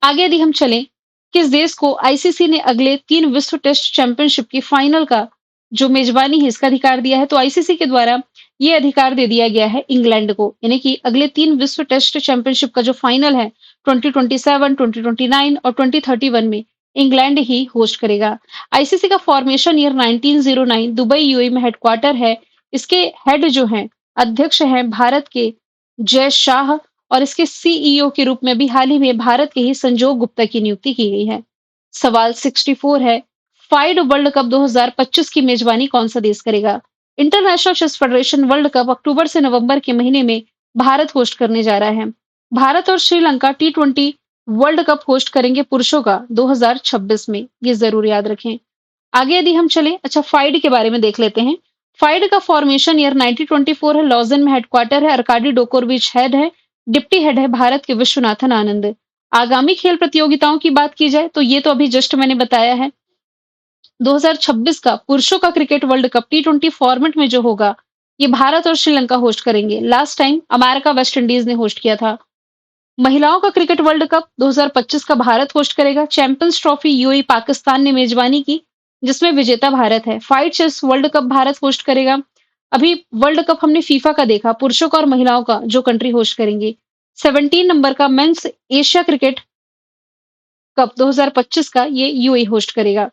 आगे यदि हम चलें, किस देश को आईसीसी ने अगले 3 विश्व टेस्ट चैंपियनशिप की फाइनल का जो मेजबानी है इसका अधिकार दिया है? तो आईसीसी के द्वारा ये अधिकार दे दिया गया है इंग्लैंड को, यानी कि अगले 3 विश्व टेस्ट चैंपियनशिप का जो फाइनल है 2027, 2029 और 2031 में इंग्लैंड ही होस्ट करेगा। आईसीसी का फॉर्मेशन ईयर 1909 दुबई यूएई में हेडक्वार्टर है। इसके हेड जो हैं अध्यक्ष हैं भारत के जय शाह, और इसके सीईओ के रूप में भी हाल ही में भारत के ही संजोग गुप्ता की नियुक्ति की गई है। सवाल 64 है, फाइड वर्ल्ड कप 2025 की मेजबानी कौन सा देश करेगा? International chess federation world cup अक्टूबर से नवंबर के महीने में भारत होस्ट करने जा रहा है। भारत और श्रीलंका टी20 वर्ल्ड कप होस्ट करेंगे पुरुषों का 2026 में, ये जरूर याद रखें। आगे यदि हम चलें, अच्छा फाइड के बारे में देख लेते हैं। फाइड का फॉर्मेशन ईयर 1924 है, लॉजन में हेडक्वार्टर है, अर्काडी डोकोरविच हेड है, डिप्टी हेड है भारत के विश्वनाथन आनंद। आगामी खेल प्रतियोगिताओं की बात की जाए तो ये तो अभी जस्ट मैंने बताया है। 2026 का पुरुषों का क्रिकेट वर्ल्ड कप टी20 फॉर्मेट में जो होगा, ये भारत और श्रीलंका होस्ट करेंगे। Last time America West Indies ने होस्ट किया था। महिलाओं का क्रिकेट वर्ल्ड कप 2025 का भारत होस्ट करेगा। चैंपियंस ट्रॉफी यूएई पाकिस्तान ने मेजबानी की, जिसमें विजेता भारत है। FIDE chess world cup Bharat host करेगा। अभी वर्ल्ड कप हमने फीफा का देखा, पुरुषों का और महिलाओं का जो कंट्री होस्ट करेंगे। 17 नंबर का मेंस एशिया क्रिकेट कप 2025 का ये यूएई होस्ट करेगा।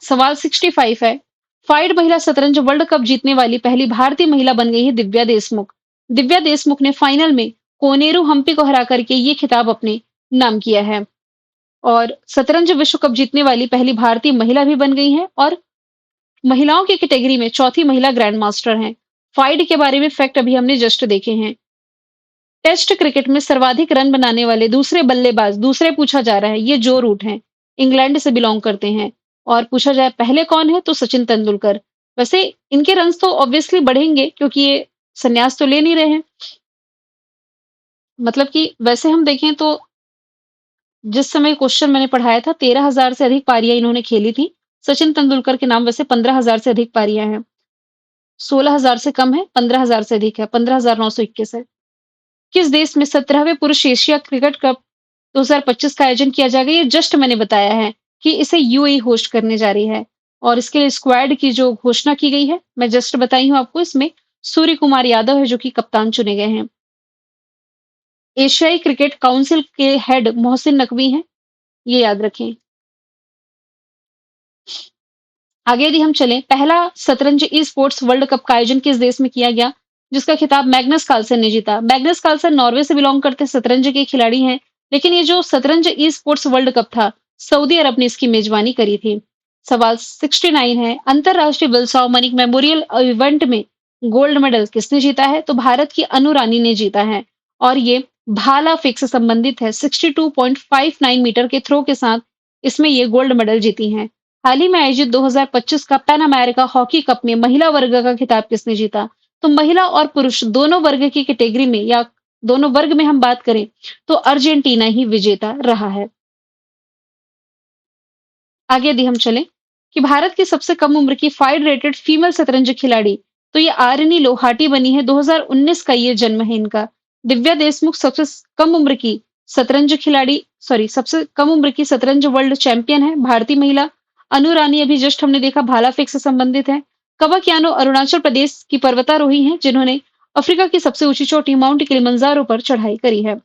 सवाल 65 है, फाइड महिला शतरंज वर्ल्ड कप जीतने वाली पहली भारतीय महिला बन गई है दिव्या देशमुख। दिव्या देशमुख ने फाइनल में कोनेरू हम्पी को हरा करके ये खिताब अपने नाम किया है, और शतरंज विश्व कप जीतने वाली पहली भारतीय महिला भी बन गई हैं, और महिलाओं की कैटेगरी में चौथी महिला ग्रैंड मास्टर हैं। फाइड के बारे में फैक्ट अभी हमने जस्ट देखे हैं। टेस्ट क्रिकेट में सर्वाधिक रन बनाने वाले दूसरे बल्लेबाज, दूसरे पूछा जा रहा है, ये जो रूट हैं, इंग्लैंड से बिलोंग करते हैं। और पूछा जाए पहले कौन है, तो सचिन तेंदुलकर। वैसे इनके रन्स तो ऑब्वियसली बढ़ेंगे क्योंकि ये संन्यास तो ले नहीं रहे हैं। मतलब कि वैसे हम देखें तो जिस समय क्वेश्चन मैंने पढ़ाया था 13,000 से अधिक पारियां इन्होंने खेली थी। सचिन तेंदुलकर के नाम वैसे 15,000 से अधिक पारियां हैं। 16,000 से कम है, 15,000 से अधिक है, 15,921 है। किस देश में 17वें पुरुष एशिया क्रिकेट कप 2025 का आयोजन किया जाएगा? ये जस्ट मैंने बताया है कि इसे यूएई होस्ट करने जा रही है, और इसके लिए स्क्वाड की जो घोषणा की गई है मैं जस्ट बताई हूँ आपको। इसमें सूर्य कुमार यादव है जो कि कप्तान चुने गए हैं। एशियाई क्रिकेट काउंसिल के हेड मोहसिन नकवी हैं, ये याद रखें। आगे यदि हम चलें, पहला शतरंज ई स्पोर्ट्स वर्ल्ड कप का आयोजन किस देश में किया गया, जिसका खिताब मैग्नस कार्लसन ने जीता? मैग्नस कार्लसन नॉर्वे से बिलोंग करते शतरंज के खिलाड़ी हैं, लेकिन ये जो शतरंज ई स्पोर्ट्स वर्ल्ड कप था, सऊदी अरब ने इसकी मेजबानी करी थी। सवाल 69 है, अंतरराष्ट्रीय विल्साओ मनिक मेमोरियल इवेंट में गोल्ड मेडल किसने जीता है? तो भारत की अनु रानी ने जीता है, और ये भाला फेंक से संबंधित है। 62.59 मीटर के थ्रो के साथ इसमें ये गोल्ड मेडल जीती हैं। हाल ही में आयोजित 2025 का पैन अमेरिका हॉकी कप में महिला वर्ग का खिताब किसने जीता? तो महिला और पुरुष दोनों वर्ग की कैटेगरी में या दोनों वर्ग में हम बात करें तो अर्जेंटीना ही विजेता रहा है। आगे यदि हम चलें कि भारत की सबसे कम उम्र की फाइड रेटेड फीमेल शतरंज खिलाड़ी, तो ये आरिनी लोहाटी बनी है। 2019 का ये जन्म है इनका। दिव्या देशमुख सबसे कम उम्र की शतरंज खिलाड़ी, सॉरी, सबसे कम उम्र की शतरंज वर्ल्ड चैंपियन है भारतीय महिला। अनु रानी अभी जस्ट हमने देखा भाला फेंक से संबंधित है। कवक यानो अरुणाचल प्रदेश की पर्वतारोही हैं जिन्होंने अफ्रीका की सबसे ऊंची चोटी माउंट किलिमंजारो पर चढ़ाई करी है।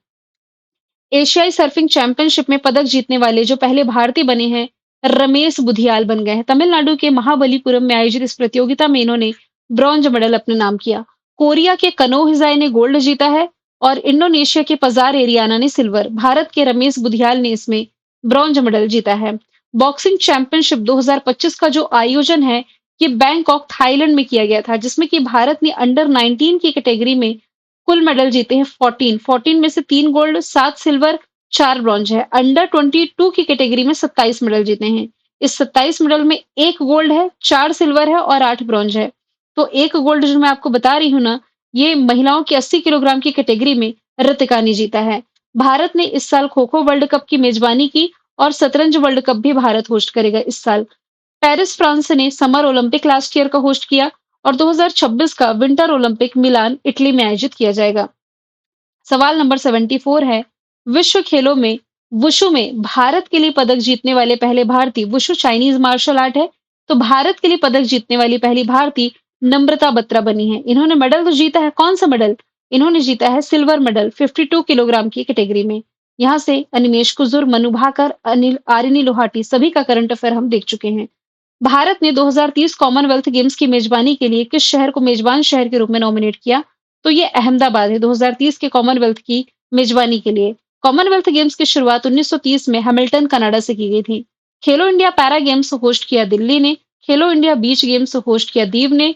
एशियाई सर्फिंग चैंपियनशिप में पदक जीतने वाले जो पहले भारतीय बने हैं, रमेश बुधियाल बन गए हैं। तमिलनाडु के महाबलीपुरम में आयोजित इस प्रतियोगिता में इन्होंने ब्रॉन्ज मेडल अपने नाम किया। कोरिया के कनो हिजाई ने गोल्ड जीता है और इंडोनेशिया के पजार एरियाना ने सिल्वर। भारत के रमेश बुधियाल ने इसमें ब्रॉन्ज मेडल जीता है। बॉक्सिंग चैंपियनशिप 2025 का जो आयोजन है, ये बैंकॉक थाईलैंड में किया गया था, जिसमें कि भारत ने अंडर 19 की कैटेगरी में कुल मेडल जीते हैं 14। 14 में से 3 गोल्ड, 7 सिल्वर, 4 ब्रॉन्ज है। अंडर 22 की कैटेगरी में 27 मेडल जीते हैं। इस 27 मेडल में 1 गोल्ड है, 4 सिल्वर है और 8 ब्रॉन्ज है। तो 1 गोल्ड जो मैं आपको बता रही हूँ ना, ये महिलाओं की 80 किलोग्राम की कैटेगरी में ऋतिका ने जीता है। भारत ने इस साल खो-खो वर्ल्ड कप की मेजबानी की और शतरंज वर्ल्ड कप भी भारत होस्ट करेगा इस साल। पेरिस फ्रांस ने समर ओलंपिक लास्ट ईयर का होस्ट किया और 2026 का विंटर ओलंपिक मिलान इटली में आयोजित किया जाएगा। सवाल नंबर 74 है, विश्व खेलों में वुशु में भारत के लिए पदक जीतने वाले पहले भारतीय, वुशु चाइनीज मार्शल आर्ट है, तो भारत के लिए पदक जीतने वाली पहली भारतीय नम्रता बत्रा बनी है। इन्होंने मेडल तो जीता है, कौन सा मेडल? इन्होंने जीता है सिल्वर मेडल 52 किलोग्राम की कैटेगरी में। यहाँ से अनिमेश कुजूर, मनु भाकर, अनिल आरिनी लोहाटी सभी का करंट अफेयर हम देख चुके हैं। भारत ने 2030 कॉमनवेल्थ गेम्स की मेजबानी के लिए किस शहर को मेजबान शहर के रूप में नॉमिनेट किया? तो ये अहमदाबाद है 2030 के कॉमनवेल्थ की मेजबानी के लिए। कॉमनवेल्थ गेम्स की शुरुआत 1930 में हैमिल्टन, कनाडा से की गई थी। खेलो इंडिया पैरा गेम्स होस्ट किया दिल्ली ने, खेलो इंडिया बीच गेम्स होस्ट किया दीव ने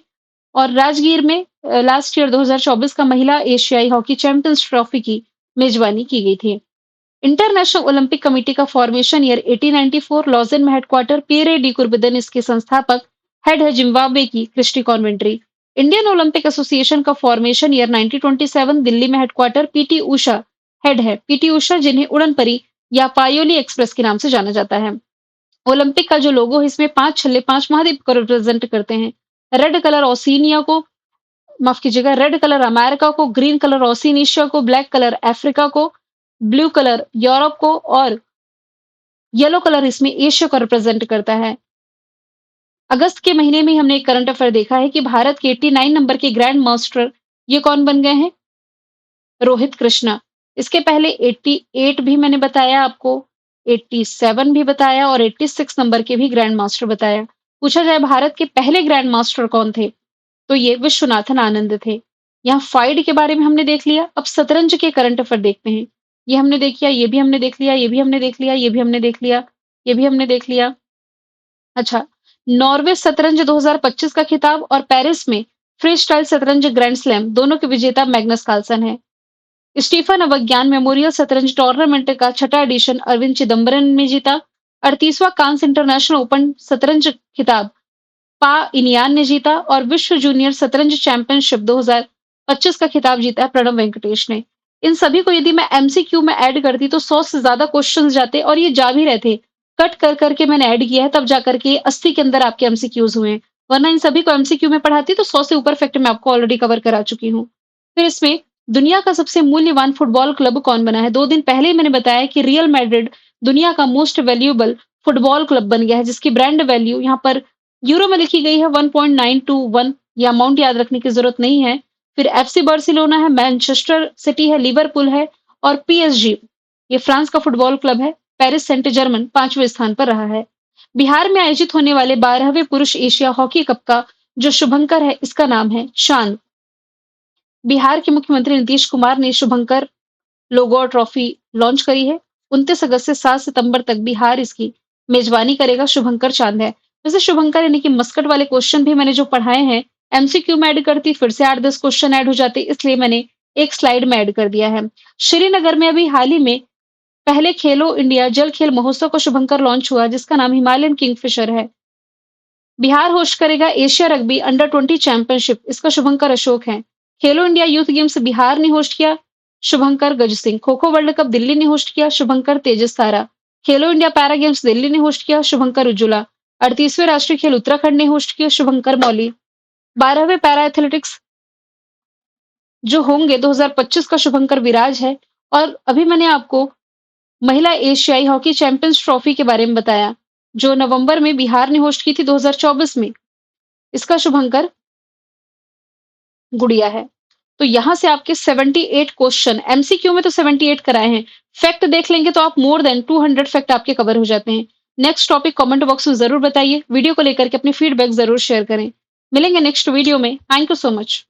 और राजगीर में लास्ट ईयर 2024 का महिला एशियाई हॉकी चैंपियंस ट्रॉफी की मेजबानी की गई थी। इंटरनेशनल ओलंपिक कमेटी का फॉर्मेशन ईयर 1894 लॉज़न में हेडक्वार्टर, पियरे डी कुर्बिदन इसके संस्थापक, हेड है जिम्बाब्वे की क्रिस्टी कॉन्वेंट्री। इंडियन ओलंपिक एसोसिएशन का फॉर्मेशन ईयर 1927 दिल्ली में हेडक्वार्टर, पीटी उषा हेड है। पीटी उषा जिन्हें उड़न परी या पायोली एक्सप्रेस के नाम से जाना जाता है। ओलंपिक का जो लोगो है इसमें 5 छल्ले 5 महाद्वीप को रिप्रेजेंट करते हैं। रेड कलर ओशिनिया को, माफ कीजिएगा, रेड कलर अमेरिका को, ग्रीन कलर ओशिनिया को, ब्लैक कलर अफ्रीका को, ब्लू कलर यूरोप को और येलो कलर इसमें एशिया को रिप्रेजेंट करता है। अगस्त के महीने में हमने एक करंट अफेयर देखा है कि भारत के 89 नंबर के ग्रैंड मास्टर ये कौन बन गए हैं? रोहित कृष्णा। इसके पहले 88 भी मैंने बताया आपको, 87 भी बताया और 86 नंबर के भी ग्रैंड मास्टर बताया। पूछा जाए भारत के पहले ग्रैंड मास्टर कौन थे, तो ये विश्वनाथन आनंद थे। यहाँ फाइड के बारे में हमने देख लिया। अब शतरंज के करंट अफेयर देखते हैं। ये हमने देख लिया, ये भी हमने देख लिया, ये भी हमने देख लिया, ये भी हमने देख लिया, ये भी हमने देख लिया। अच्छा, नॉर्वे शतरंज 2025 का खिताब और पेरिस में फ्री स्टाइल शतरंज ग्रैंड स्लैम दोनों के विजेता मैग्नस कार्लसन है। स्टीफन अवज्ञान मेमोरियल शतरंज टूर्नामेंट का छठा एडिशन अरविंद चिदम्बरम ने जीता। 38वां कांस इंटरनेशनल ओपन शतरंज खिताब पा इनियान ने जीता और विश्व जूनियर शतरंज चैंपियनशिप 2025 का खिताब जीता है प्रणव वेंकटेश ने। इन सभी को यदि मैं एमसीक्यू में ऐड करती तो 100 से ज्यादा क्वेश्चंस जाते और ये जा भी रहे थे। कट कर करके मैंने ऐड किया है, तब जाकर के 80 के अंदर आपके एमसीक्यूज हुए हैं। वरना इन सभी को एमसीक्यू में पढ़ाती तो 100 से ऊपर फैक्ट मैं आपको ऑलरेडी कवर करा चुकी हूँ। फिर इसमें दुनिया का सबसे मूल्यवान फुटबॉल क्लब कौन बना है? 2 दिन पहले ही मैंने बताया कि रियल मैड्रिड दुनिया का मोस्ट वैल्यूएबल फुटबॉल क्लब बन गया है, जिसकी ब्रांड वैल्यू यहाँ पर यूरो में लिखी गई है 1.921। ये अमाउंट याद रखने की जरूरत नहीं है। फिर एफसी बार्सिलोना है, मैनचेस्टर सिटी है, लिवरपूल है और पीएसजी ये फ्रांस का फुटबॉल क्लब है। पेरिस सेंट जर्मन 5वें स्थान पर रहा है। बिहार में आयोजित होने वाले 12वें पुरुष एशिया हॉकी कप का जो शुभंकर है, इसका नाम है चांद। बिहार के मुख्यमंत्री नीतीश कुमार ने शुभंकर लोगो ट्रॉफी लॉन्च करी है। 29 अगस्त से 7 सितंबर तक बिहार इसकी मेजबानी करेगा। शुभंकर चांद है। वैसे शुभंकर यानी कि मस्कट वाले क्वेश्चन भी मैंने जो पढ़ाए हैं एमसीक्यू में ऐड करती, फिर से 8-10 क्वेश्चन ऐड हो जाते, इसलिए मैंने एक स्लाइड में ऐड कर दिया है। श्रीनगर में अभी हाल ही में पहले खेलो इंडिया जल खेल महोत्सव का शुभंकर लॉन्च हुआ, जिसका नाम हिमालयन किंगफिशर है। बिहार होस्ट करेगा एशिया रग्बी अंडर-20 चैंपियनशिप, इसका शुभंकर अशोक है। खेलो इंडिया यूथ गेम्स बिहार ने होस्ट किया, शुभंकर गज सिंह। खो-खो वर्ल्ड कप दिल्ली ने होस्ट किया, शुभंकर तेजस तारा। खेलो इंडिया पैरा गेम्स दिल्ली ने होस्ट किया, शुभंकर उज्ज्वला। 38वें राष्ट्रीय खेल उत्तराखंड ने होस्ट किया, शुभंकर मौली। 12वें पैरा एथलेटिक्स जो होंगे 2025 का शुभंकर विराज है। और अभी मैंने आपको महिला एशियाई हॉकी चैंपियंस ट्रॉफी के बारे में बताया, जो नवंबर में बिहार ने होस्ट की थी 2024 में। इसका शुभंकर गुड़िया है। तो यहाँ से आपके 78 क्वेश्चन एमसीक्यू में तो 78 कराए हैं। फैक्ट देख लेंगे तो आप मोर देन 200 फैक्ट आपके कवर हो जाते हैं। नेक्स्ट टॉपिक कमेंट बॉक्स में ज़रूर बताइए। वीडियो को लेकर के अपनी फीडबैक ज़रूर शेयर करें। मिलेंगे नेक्स्ट वीडियो में। Thank you so much.